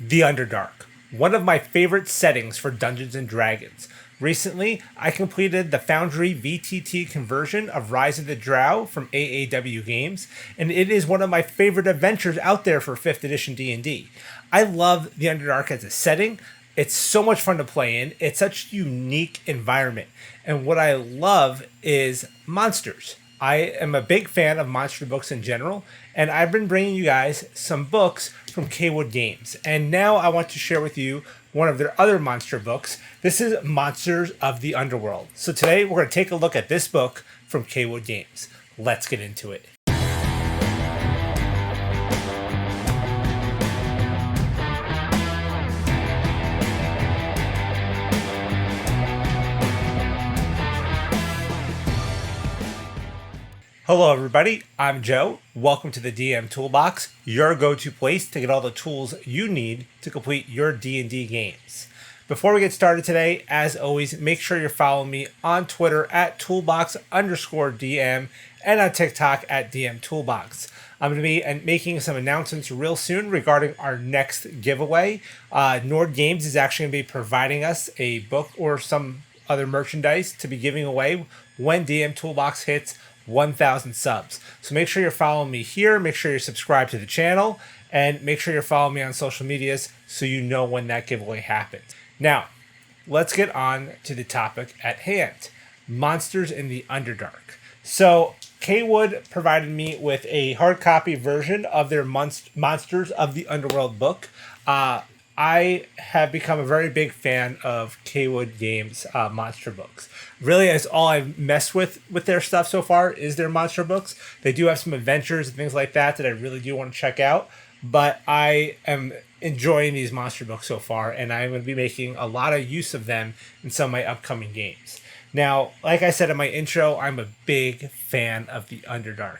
the Underdark, one of my favorite settings for Dungeons and Dragons. Recently, I completed the Foundry VTT conversion of Rise of the Drow from AAW Games, and it is one of my favorite adventures out there for 5th edition D&D. I love the Underdark as a setting. It's so much fun to play in. It's such a unique environment. And what I love is monsters. I am a big fan of monster books in general, and I've been bringing you guys some books from Cawood Games. And now I want to share with you one of their other monster books. This is Monsters of the Underworld. So today we're going to take a look at this book from Cawood Games. Let's get into it. Hello everybody, I'm Joe. Welcome to the DM Toolbox, your go-to place to get all the tools you need to complete your D&D games. Before we get started today, as always, make sure you're following me on Twitter at toolbox_DM and on TikTok at DM Toolbox. I'm going to be making some announcements real soon regarding our next giveaway. Nord Games is actually going to be providing us a book or some other merchandise to be giving away when DM Toolbox hits 1,000 subs. So make sure you're following me here, make sure you're subscribed to the channel, and make sure you're following me on social medias so you know when that giveaway happens. Now, let's get on to the topic at hand. Monsters in the Underdark. So, Cawood provided me with a hard copy version of their Monsters of the Underworld book. I have become a very big fan of Cawood Games monster books. Really, that's all I've messed with their stuff so far is their monster books. They do have some adventures and things like that I really do want to check out. But I am enjoying these monster books so far, and I'm going to be making a lot of use of them in some of my upcoming games. Now, like I said in my intro, I'm a big fan of the Underdark.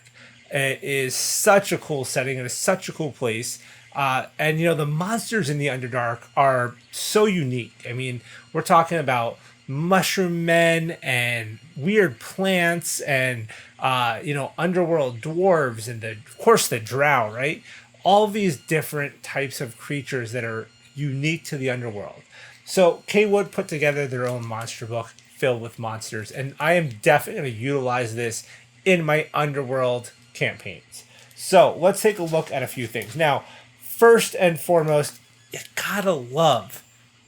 It is such a cool setting. It is such a cool place. And, you know, the monsters in the Underdark are so unique. I mean, we're talking about mushroom men and weird plants and, underworld dwarves and, of course, the drow, right? All these different types of creatures that are unique to the underworld. So Cawood put together their own monster book filled with monsters, and I am definitely going to utilize this in my underworld campaigns. So let's take a look at a few things. Now, first and foremost, you gotta love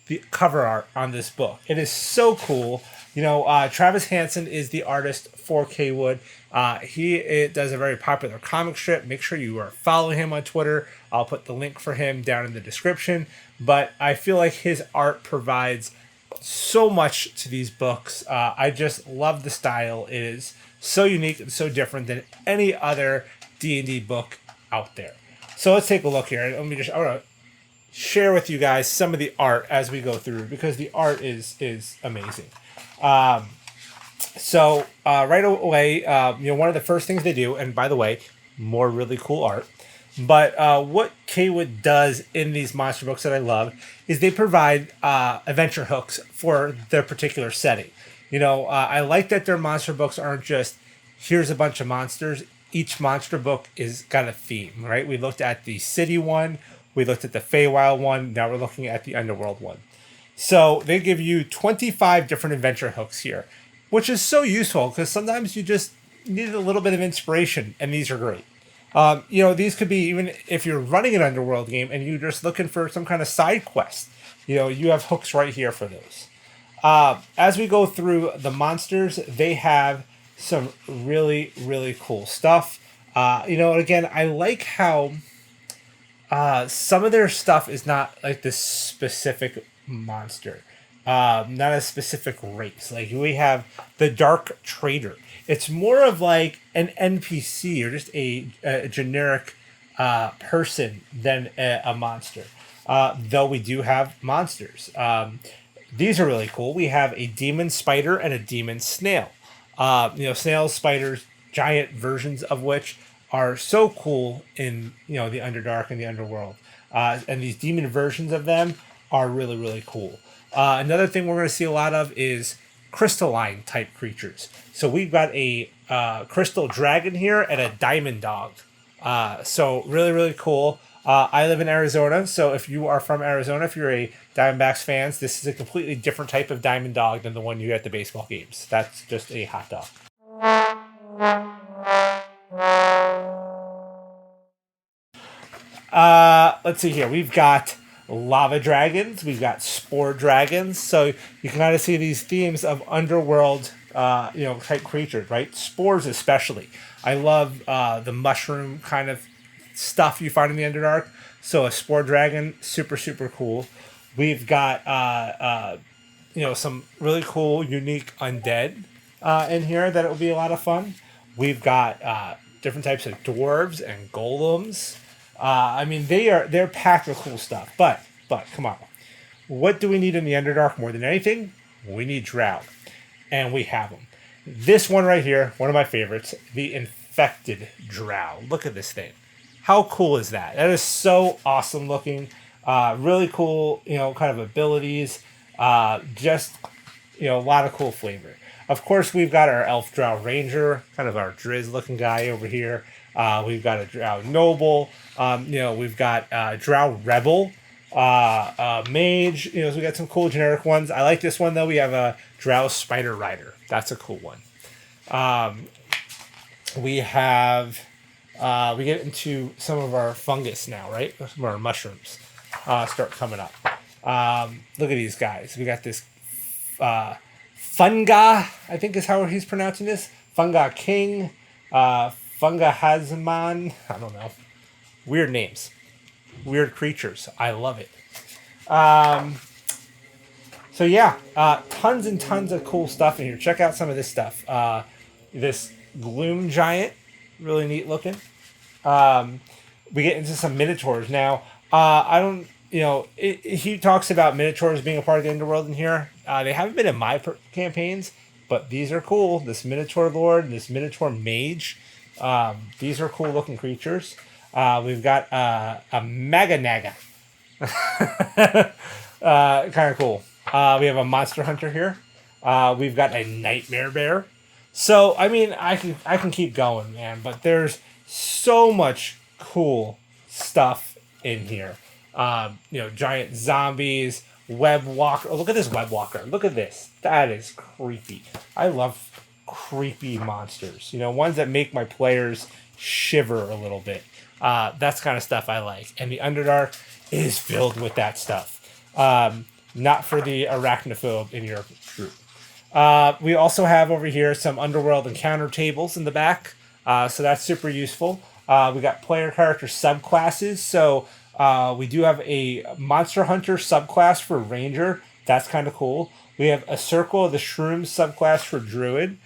the cover art on this book. It is so cool. You know, Travis Hanson is the artist for Cawood. He does a very popular comic strip. Make sure you are following him on Twitter. I'll put the link for him down in the description. But I feel like his art provides so much to these books. I just love the style. It is so unique and so different than any other D&D book out there. So let's take a look here. I want to share with you guys some of the art as we go through because the art is amazing. So right away, one of the first things they do, and by the way, more really cool art. But what Cawood does in these monster books that I love is they provide adventure hooks for their particular setting. You know, I like that their monster books aren't just here's a bunch of monsters. Each monster book is got a theme, right? We looked at the city one, we looked at the Feywild one, now we're looking at the Underworld one. So they give you 25 different adventure hooks here, which is so useful because sometimes you just need a little bit of inspiration, and these are great. These could be even if you're running an Underworld game and you're just looking for some kind of side quest. You know, you have hooks right here for those. As we go through the monsters, they have some really, really cool stuff. Again, I like how some of their stuff is not like this specific monster, not a specific race. Like we have the Dark Trader. It's more of like an NPC or just a generic person than a monster. Though we do have monsters. These are really cool. We have a demon spider and a demon snail. Snails, spiders, giant versions of which are so cool in, the Underdark and the Underworld. And these demon versions of them are really, really cool. Another thing we're going to see a lot of is crystalline type creatures. So we've got a crystal dragon here and a diamond dog. So really, really cool. I live in Arizona, so if you are from Arizona, if you're a Diamondbacks fans, this is a completely different type of diamond dog than the one you get at the baseball games. That's just a hot dog. Let's see here. We've got lava dragons. We've got spore dragons. So you can kind of see these themes of underworld, type creatures, right? Spores especially. I love the mushroom kind of stuff you find in the Underdark. So a spore dragon, super super cool. We've got some really cool, unique undead in here that it will be a lot of fun. We've got different types of dwarves and golems. They're packed with cool stuff. But come on, what do we need in the Underdark more than anything? We need Drow, and we have them. This one right here, one of my favorites, the infected Drow. Look at this thing. How cool is that? That is so awesome looking. Really cool, kind of abilities. A lot of cool flavor. Of course, we've got our Elf Drow Ranger, kind of our Drizz looking guy over here. We've got a Drow Noble. We've got Drow Rebel, Mage. So we got some cool generic ones. I like this one though. We have a Drow Spider Rider. That's a cool one. We get into some of our fungus now, right? Some of our mushrooms start coming up. Look at these guys. We got this Funga, I think is how he's pronouncing this. Funga King, Funga Hazman. I don't know. Weird names. Weird creatures. I love it. Tons and tons of cool stuff in here. Check out some of this stuff. This Gloom Giant, really neat looking. We get into some Minotaurs now. He talks about Minotaurs being a part of the Underworld in here. They haven't been in my campaigns, but these are cool. This Minotaur Lord and this Minotaur Mage. These are cool looking creatures. We've got a Maga Naga. Kind of cool. We have a Monster Hunter here. We've got a Nightmare Bear. So, I can keep going, man, but there's so much cool stuff in here. Giant zombies, web walker. Oh, look at this web walker. Look at this. That is creepy. I love creepy monsters. Ones that make my players shiver a little bit. That's the kind of stuff I like. And the Underdark is filled with that stuff. Not for the arachnophobe in your group. We also have over here some Underworld encounter tables in the back. So that's super useful. We got player character subclasses. So we do have a Monster Hunter subclass for Ranger. That's kind of cool. We have a Circle of the Shrooms subclass for Druid.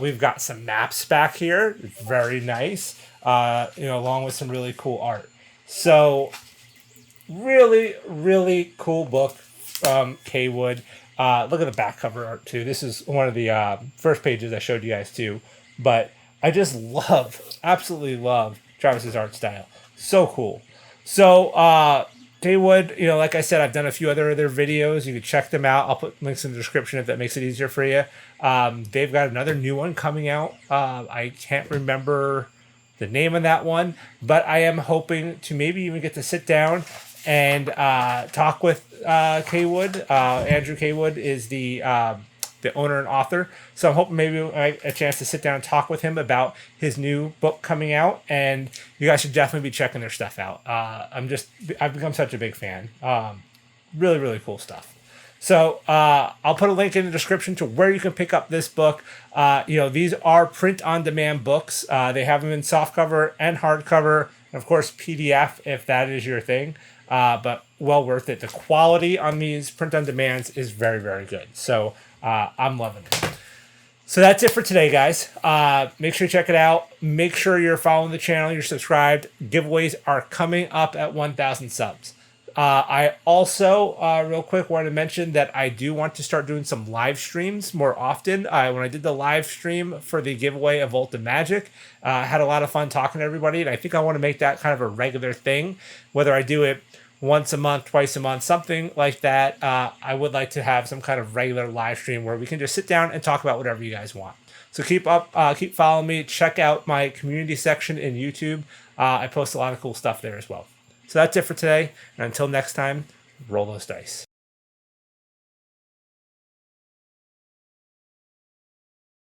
We've got some maps back here. Very nice. Along with some really cool art. So really, really cool book from Cawood. Look at the back cover art too. This is one of the first pages I showed you guys too. But I just absolutely love Travis's art style. So cool. So Cawood, like I said, I've done a few other videos. You can check them out. I'll put links in the description if that makes it easier for you. They've got another new one coming out. I can't remember the name of that one, but I am hoping to maybe even get to sit down and talk with Cawood. Andrew Cawood is the owner and author. So I'm hoping maybe I get a chance to sit down and talk with him about his new book coming out. And you guys should definitely be checking their stuff out. I've become such a big fan. Really, really cool stuff. So I'll put a link in the description to where you can pick up this book. These are print-on-demand books. They have them in softcover and hardcover, and of course PDF if that is your thing. But well worth it. The quality on these print-on-demands is very, very good. So I'm loving it. So that's it for today, guys. Make sure you check it out. Make sure you're following the channel. You're subscribed. Giveaways are coming up at 1,000 subs. I also, real quick, wanted to mention that I do want to start doing some live streams more often. When I did the live stream for the giveaway of Volta Magic, I had a lot of fun talking to everybody, and I think I want to make that kind of a regular thing, whether I do it once a month, twice a month, something like that. I would like to have some kind of regular live stream where we can just sit down and talk about whatever you guys want. So keep following me. Check out my community section in YouTube. I post a lot of cool stuff there as well. So that's it for today. And until next time, roll those dice.